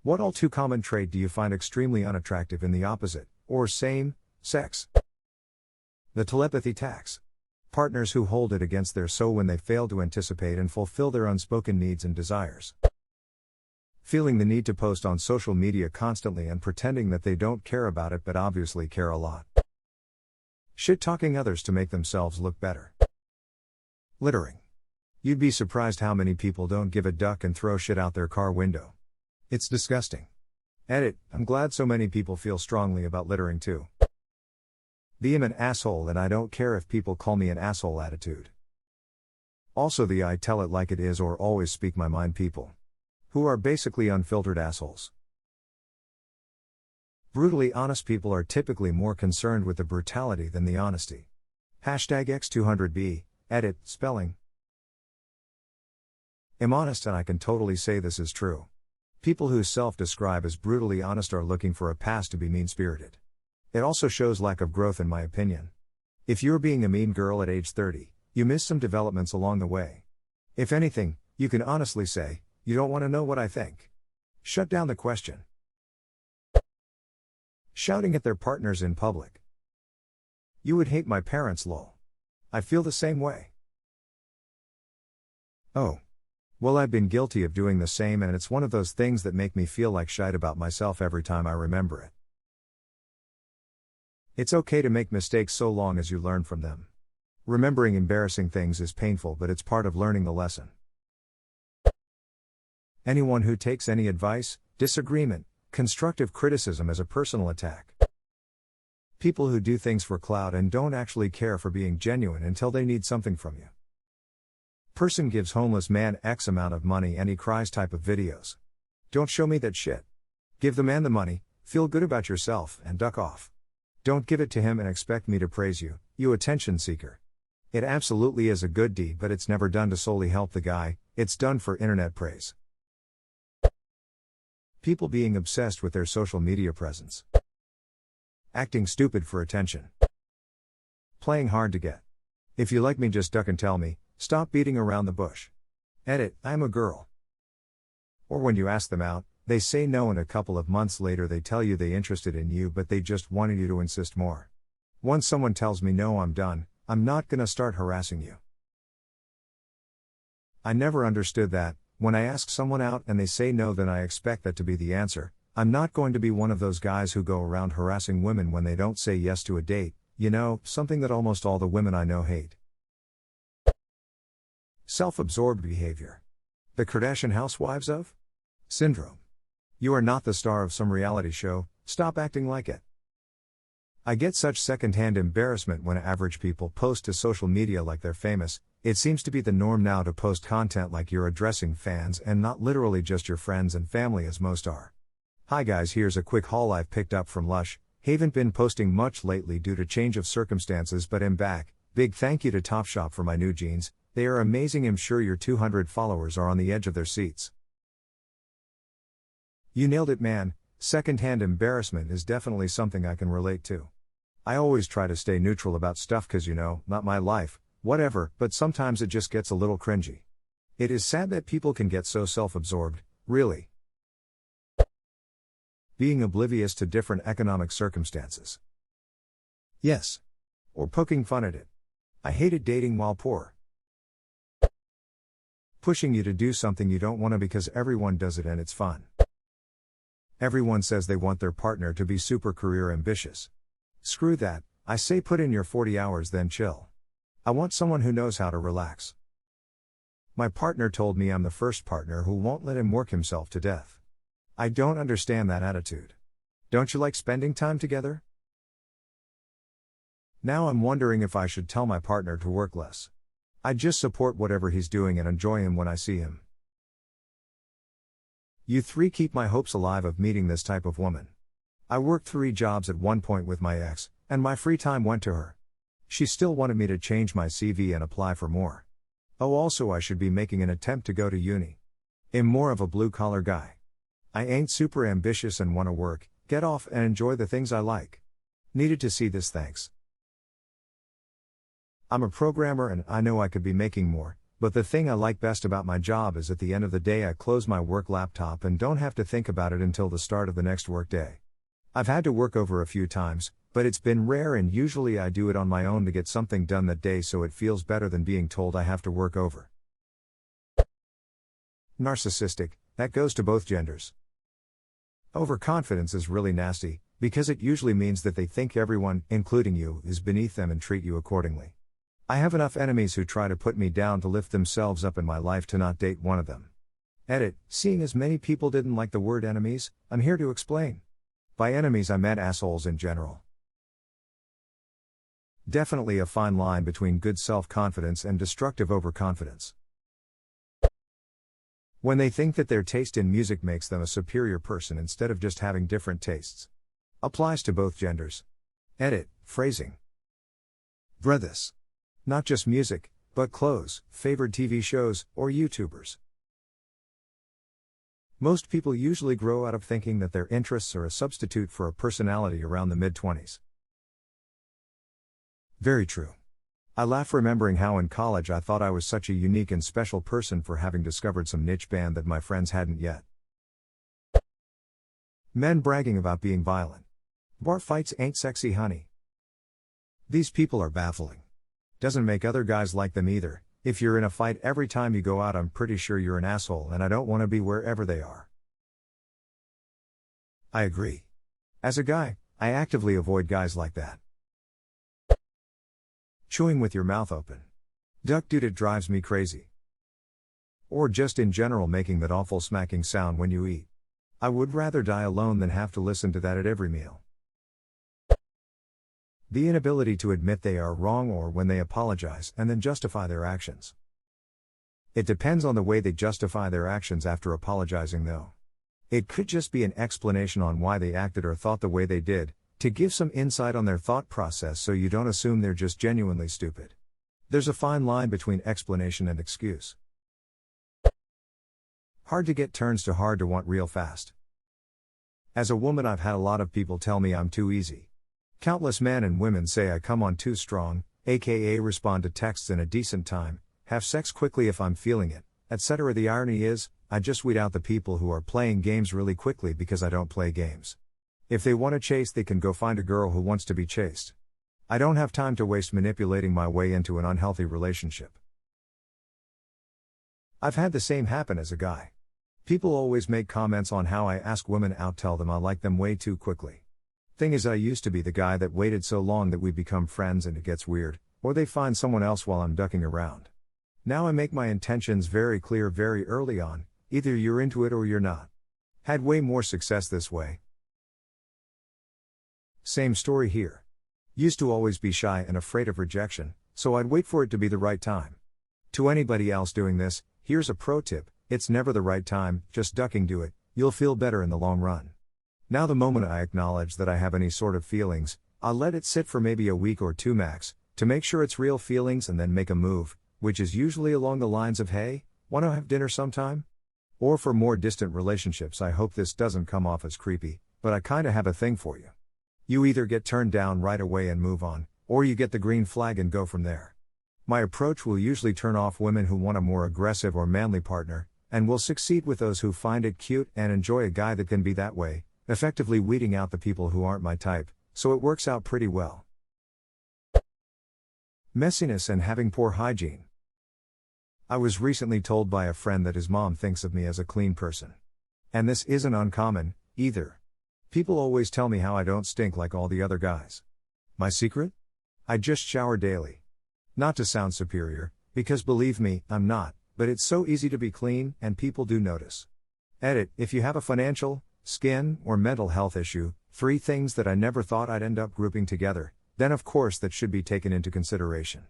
What all too common trait do you find extremely unattractive in the opposite, or same, sex? The telepathy tax. Partners who hold it against their so when they fail to anticipate and fulfill their unspoken needs and desires. Feeling the need to post on social media constantly and pretending that they don't care about it but obviously care a lot. Shit-talking others to make themselves look better. Littering. You'd be surprised how many people don't give a duck and throw shit out their car window. It's disgusting. Edit, I'm glad so many people feel strongly about littering too. The I'm an asshole and I don't care if people call me an asshole attitude. Also the I tell it like it is or always speak my mind people. Who are basically unfiltered assholes. Brutally honest people are typically more concerned with the brutality than the honesty. Hashtag X200B, edit, spelling. I'm honest and I can totally say this is true. People who self-describe as brutally honest are looking for a pass to be mean-spirited. It also shows lack of growth in my opinion. If you're being a mean girl at age 30, you missed some developments along the way. If anything, you can honestly say, you don't want to know what I think. Shut down the question. Shouting at their partners in public. You would hate my parents lol. I feel the same way. Oh. Well, I've been guilty of doing the same and it's one of those things that make me feel like shite about myself every time I remember it. It's okay to make mistakes so long as you learn from them. Remembering embarrassing things is painful but it's part of learning the lesson. Anyone who takes any advice, disagreement, constructive criticism as a personal attack. People who do things for clout and don't actually care for being genuine until they need something from you. Person gives homeless man X amount of money and he cries type of videos. Don't show me that shit. Give the man the money, feel good about yourself, and duck off. Don't give it to him and expect me to praise you, you attention seeker. It absolutely is a good deed but it's never done to solely help the guy, it's done for internet praise. People being obsessed with their social media presence. Acting stupid for attention. Playing hard to get. If you like me just duck and tell me, stop beating around the bush. Edit, I'm a girl. Or when you ask them out, they say no and a couple of months later they tell you they're interested in you but they just wanted you to insist more. Once someone tells me no I'm done, I'm not gonna start harassing you. I never understood that. When I ask someone out and they say no then I expect that to be the answer. I'm not going to be one of those guys who go around harassing women when they don't say yes to a date, you know, something that almost all the women I know hate. Self-absorbed behavior. The Kardashian housewives of syndrome. You are not the star of some reality show, stop acting like it. I get such secondhand embarrassment when average people post to social media like they're famous. It seems to be the norm now to post content like you're addressing fans and not literally just your friends and family as most are. Hi guys, here's a quick haul I've picked up from Lush. Haven't been posting much lately due to change of circumstances but am back. Big thank you to Topshop for my new jeans. They are amazing. I'm sure your 200 followers are on the edge of their seats. You nailed it, man. Secondhand embarrassment is definitely something I can relate to. I always try to stay neutral about stuff cause you know, not my life, whatever, but sometimes it just gets a little cringy. It is sad that people can get so self-absorbed, really. Being oblivious to different economic circumstances. Yes. Or poking fun at it. I hated dating while poor. Pushing you to do something you don't want to because everyone does it and it's fun. Everyone says they want their partner to be super career ambitious. Screw that, I say put in your 40 hours then chill. I want someone who knows how to relax. My partner told me I'm the first partner who won't let him work himself to death. I don't understand that attitude. Don't you like spending time together? Now I'm wondering if I should tell my partner to work less. I just support whatever he's doing and enjoy him when I see him. You three keep my hopes alive of meeting this type of woman. I worked 3 jobs at one point with my ex, and my free time went to her. She still wanted me to change my CV and apply for more. Oh, also I should be making an attempt to go to uni. I'm more of a blue-collar guy. I ain't super ambitious and want to work, get off and enjoy the things I like. Needed to see this, thanks. I'm a programmer and I know I could be making more, But the thing I like best about my job is at the end of the day I close my work laptop and don't have to think about it until the start of the next workday. I've had to work over a few times, but it's been rare and usually I do it on my own to get something done that day, so it feels better than being told I have to work over. Narcissistic, that goes to both genders. Overconfidence is really nasty, because it usually means that they think everyone, including you, is beneath them and treat you accordingly. I have enough enemies who try to put me down to lift themselves up in my life to not date one of them. Edit, seeing as many people didn't like the word enemies, I'm here to explain. By enemies I meant assholes in general. Definitely a fine line between good self-confidence and destructive overconfidence. When they think that their taste in music makes them a superior person instead of just having different tastes. Applies to both genders. Edit, phrasing. This. Not just music, but clothes, favored TV shows, or YouTubers. Most people usually grow out of thinking that their interests are a substitute for a personality around the mid-20s. Very true. I laugh remembering how in college I thought I was such a unique and special person for having discovered some niche band that my friends hadn't yet. Men bragging about being violent. Bar fights ain't sexy, honey. These people are baffling. Doesn't make other guys like them either. If you're in a fight every time you go out, I'm pretty sure you're an asshole and I don't want to be wherever they are. I agree. As a guy, I actively avoid guys like that. Chewing with your mouth open. Duck dude, it drives me crazy. Or just in general making that awful smacking sound when you eat. I would rather die alone than have to listen to that at every meal. The inability to admit they are wrong, or when they apologize and then justify their actions. It depends on the way they justify their actions after apologizing though. It could just be an explanation on why they acted or thought the way they did, to give some insight on their thought process so you don't assume they're just genuinely stupid. There's a fine line between explanation and excuse. Hard to get turns to hard to want real fast. As a woman, I've had a lot of people tell me I'm too easy. Countless men and women say I come on too strong, aka respond to texts in a decent time, have sex quickly if I'm feeling it, etc. The irony is, I just weed out the people who are playing games really quickly because I don't play games. If they want to chase, they can go find a girl who wants to be chased. I don't have time to waste manipulating my way into an unhealthy relationship. I've had the same happen as a guy. People always make comments on how I ask women out, tell them I like them way too quickly. Thing is, I used to be the guy that waited so long that we become friends and it gets weird, or they find someone else while I'm ducking around. Now I make my intentions very clear very early on, either you're into it or you're not. Had way more success this way. Same story here. Used to always be shy and afraid of rejection, so I'd wait for it to be the right time. To anybody else doing this, here's a pro tip: it's never the right time, just ducking, do it, you'll feel better in the long run. Now the moment I acknowledge that I have any sort of feelings, I'll let it sit for maybe a week or two max, to make sure it's real feelings, and then make a move, which is usually along the lines of, hey, wanna have dinner sometime? Or for more distant relationships, I hope this doesn't come off as creepy, but I kinda have a thing for you. You either get turned down right away and move on, or you get the green flag and go from there. My approach will usually turn off women who want a more aggressive or manly partner, and will succeed with those who find it cute and enjoy a guy that can be that way, effectively weeding out the people who aren't my type, so it works out pretty well. Messiness and having poor hygiene. I was recently told by a friend that his mom thinks of me as a clean person. And this isn't uncommon, either. People always tell me how I don't stink like all the other guys. My secret? I just shower daily. Not to sound superior, because believe me, I'm not, but it's so easy to be clean, and people do notice. Edit, if you have a financial, skin, or mental health issue, 3 things that I never thought I'd end up grouping together, then of course that should be taken into consideration.